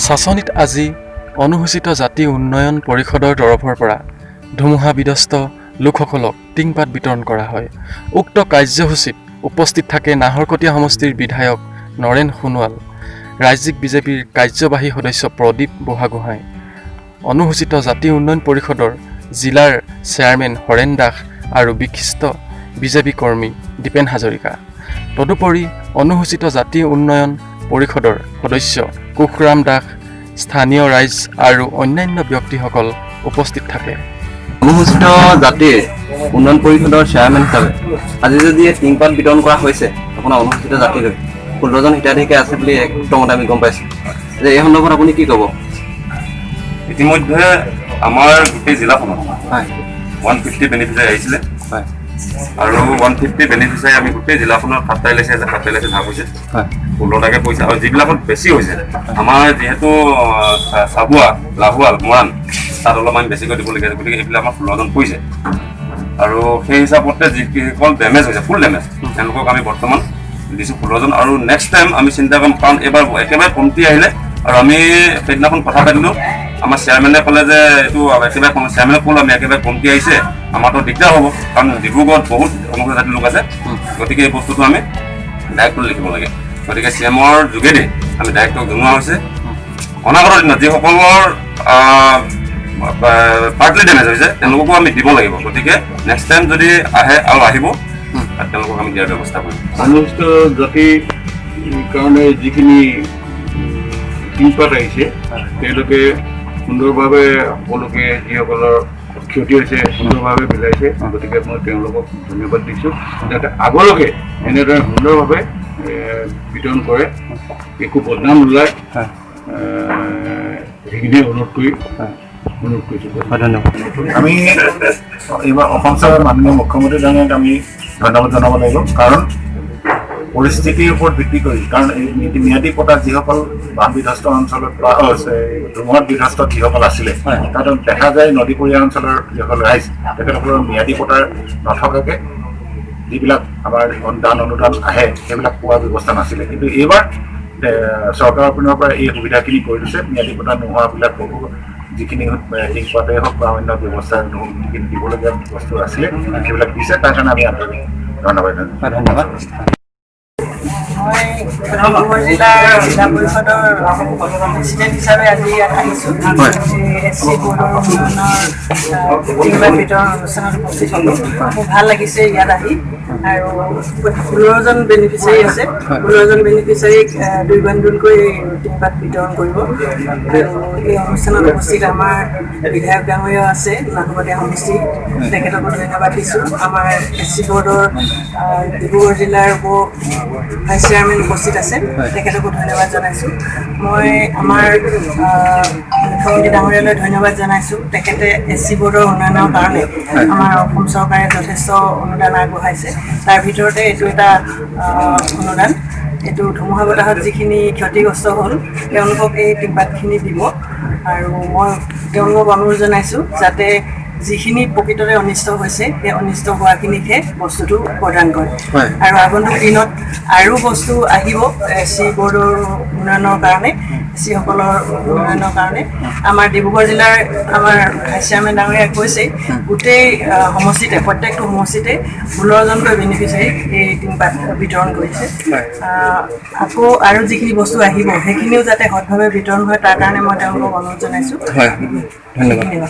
চাচনিত আজি অনুসূচিত জাতি উন্নয়ন পৰিষদৰ তৰফৰ পৰা ধুমুহা বিধ্বস্ত লোকসকলক টিংপাত বিতৰণ কৰা হয়। উক্ত কাৰ্যসূচীত উপস্থিত থাকে নাহৰকটীয়া সমষ্টিৰ বিধায়ক নৰেন সোণোৱাল, ৰাজ্যিক বিজেপিৰ কাৰ্যবাহী সদস্য প্ৰদীপ বুঢ়াগোহাঁই, অনুসূচিত জাতি উন্নয়ন পৰিষদৰ জিলাৰ চেয়াৰমেন হৰেণ দাস আৰু বিশিষ্ট বিজেপি কৰ্মী দীপেন হাজৰিকা। তদুপৰি অনুসূচিত জাতি উন্নয়ন পৰিষদৰ সদস্য কুশৰাম দাস, স্থানীয় ৰাইজ আৰু অন্যান্য ব্যক্তিসকল উপস্থিত থাকে। অনুসূচিত জাতিৰ উন্নয়ন পৰিষদৰ চেয়াৰমেন হিচাপে আজি যদি টিংপাত বিতৰণ কৰা হৈছে আপোনাৰ অনুসূচিত জাতিলৈ 16জন হিতাধিকাৰী আছে বুলি একদমতে আমি গম পাইছোঁ যে এই সন্দৰ্ভত আপুনি কি ক'ব? ইতিমধ্যে আমাৰ গোটেই জিলাখনত 150 বেনিফিচিয়াৰী আহিছিলে আৰু 150 বেনিফিচিয়াৰী আমি গোটেই জিলাখনত 7টাই লৈছে ভাগ হৈছে 16টাকে পইচা আৰু যিবিলাকত বেছি হৈছে আমাৰ যিহেতু চাবুৱা, লাহোৱাল, মৰাণ তাত অলপমান বেছিকৈ দিবলগীয়া আছে, গতিকে এইবিলাক আমাৰ 16জন পৰিছে আৰু সেই হিচাপতে যিসকল ডেমেজ হৈছে ফুল ডেমেজ তেওঁলোকক আমি বৰ্তমান দিছোঁ 16জন আৰু নেক্সট টাইম আমি চিন্তা কৰিম, কাৰণ এইবাৰ একেবাৰে কমটি আহিলে আৰু আমি সেইদিনাখন কথা পাতিলোঁ। আমাৰ চেয়াৰমেনে ক'লে যে এইটো একেবাৰে চেয়াৰমেনে ক'লোঁ আমি একেবাৰে কমটি আহিছে, আমাৰতো দিগদাৰ হ'ব, কাৰণ ডিব্ৰুগড়ত বহুত অনুসূচিত জাতিৰ লোক আছে, গতিকে এই বস্তুটো আমি ডাইৰেক্টত লিখিব লাগে। গতিকে CMৰ যোগেদি আমি ডাইৰেক্টক জনোৱা হৈছে অনাগত দিনত যিসকলৰ পাৰ্টলি ডেমেজ হৈছে তেওঁলোককো আমি দিব লাগিব। গতিকে নেক্সট টাইম যদি আহে আৰু আহিব তেওঁলোকক আমি দিয়াৰ ব্যৱস্থা কৰিম। অনুসূচিত জাতিৰ কাৰণে যিখিনি টিংপাত আহিছে তেওঁলোকে সুন্দৰভাৱে সকলোকে যিসকলৰ ক্ষতি হৈছে সুন্দৰভাৱে মিলাইছে, গতিকে মই তেওঁলোকক ধন্যবাদ দিছোঁ যাতে আগলৈকে এনেদৰে সুন্দৰভাৱে বিতৰণ কৰে, একো বদনাম নোলায়, সেইখিনিয়ে অনুৰোধ কৰিছোঁ। ধন্যবাদ। আমি এইবাৰ অসম চৰকাৰৰ মাননীয় মুখ্যমন্ত্ৰী ডাঙৰীয়াক আমি ধন্যবাদ জনাব লাগিব, কাৰণ পৰিস্থিতিৰ ওপৰত ভিত্তি কৰি, কাৰণ এই ম্যাদী পতাত যিসকল বান বিধ্বস্ত অঞ্চলত বা ধুমুহাত বিধ্বস্ত যিসকল আছিলে তাত দেখা যায় নদীপৰীয়া অঞ্চলৰ যিসকল ৰাইজ তেখেতসকলৰ ম্যাদী পতাৰ নথকাকৈ যিবিলাক আমাৰ দান অনুদান আহে সেইবিলাক পোৱাৰ ব্যৱস্থা নাছিলে, কিন্তু এইবাৰ চৰকাৰৰ পিনৰ পৰা এই সুবিধাখিনি কৰি দিছে। ম্যাদী পতা নোহোৱাবিলাক যিখিনি টিংপাতেই হওক বা অন্য ব্যৱস্থা যিখিনি দিবলগীয়া বস্তু আছিলে সেইবিলাক দিছে, তাৰ কাৰণে আমি ধন্যবাদ। মই ডিব্ৰুগড় জিলা পৰিষদৰ প্ৰেচিডেণ্ট হিচাপে আজি ইয়াত আহিছোঁ। SC বৰ্ডৰ উন্নয়নৰ টিংপাত বিতৰণ অনুষ্ঠানত উপস্থিত হ'লোঁ। মোৰ ভাল লাগিছে ইয়াত আহি, আৰু 16জন বেনিফিচিয়াৰী আছে, 16জন বেনিফিচিয়াৰীক 2 বান্দুলকৈ টিংপাত বিতৰণ কৰিব। আৰু এই অনুষ্ঠানত উপস্থিত আমাৰ বিধায়ক ডাঙৰীয়া আছে নাহৰকটীয়া সমষ্টি, তেখেতকো ধন্যবাদ দিছোঁ। আমাৰ SC বৰ্ডৰ ডিব্ৰুগড় জিলাৰ ভাইচ চেয়াৰমেন উপস্থিত আছে, তেখেতকো ধন্যবাদ জনাইছোঁ। মই আমাৰ মুখ্যমন্ত্ৰী ডাঙৰীয়ালৈ ধন্যবাদ জনাইছোঁ। তেখেতে SC বৰ্ডৰ উন্নয়নৰ কাৰণে আমাৰ অসম চৰকাৰে যথেষ্ট অনুদান আগবঢ়াইছে, তাৰ ভিতৰতে এইটো এটা অনুদান। এইটো ধুমুহা বতাহত যিখিনি ক্ষতিগ্ৰস্ত হ'ল তেওঁলোকক এই টিংপাতখিনি দিব, আৰু মই তেওঁলোকক অনুৰোধ জনাইছোঁ যাতে যিখিনি প্ৰকৃততে অনিষ্ট হৈছে সেই অনিষ্ট হোৱাখিনিকহে বস্তুটো প্ৰদান কৰে। আৰু আগন্তুক দিনত আৰু বস্তু আহিব SC বৰ্ডৰ উন্নয়নৰ কাৰণে, SCসকলৰ উন্নয়নৰ কাৰণে। আমাৰ ডিব্ৰুগড় জিলাৰ আমাৰ ভাইচ চেয়াৰমেন ডাঙৰীয়াই কৈছে গোটেই সমষ্টিতে, প্ৰত্যেকটো সমষ্টিতে 16জনকৈ বেনিফিচিয়াৰীক এই টিংপাত বিতৰণ কৰিছে। আকৌ আৰু যিখিনি বস্তু আহিব সেইখিনিও যাতে সৎভাৱে বিতৰণ হয় তাৰ কাৰণে মই তেওঁলোকক অনুৰোধ জনাইছোঁ। ধন্যবাদ।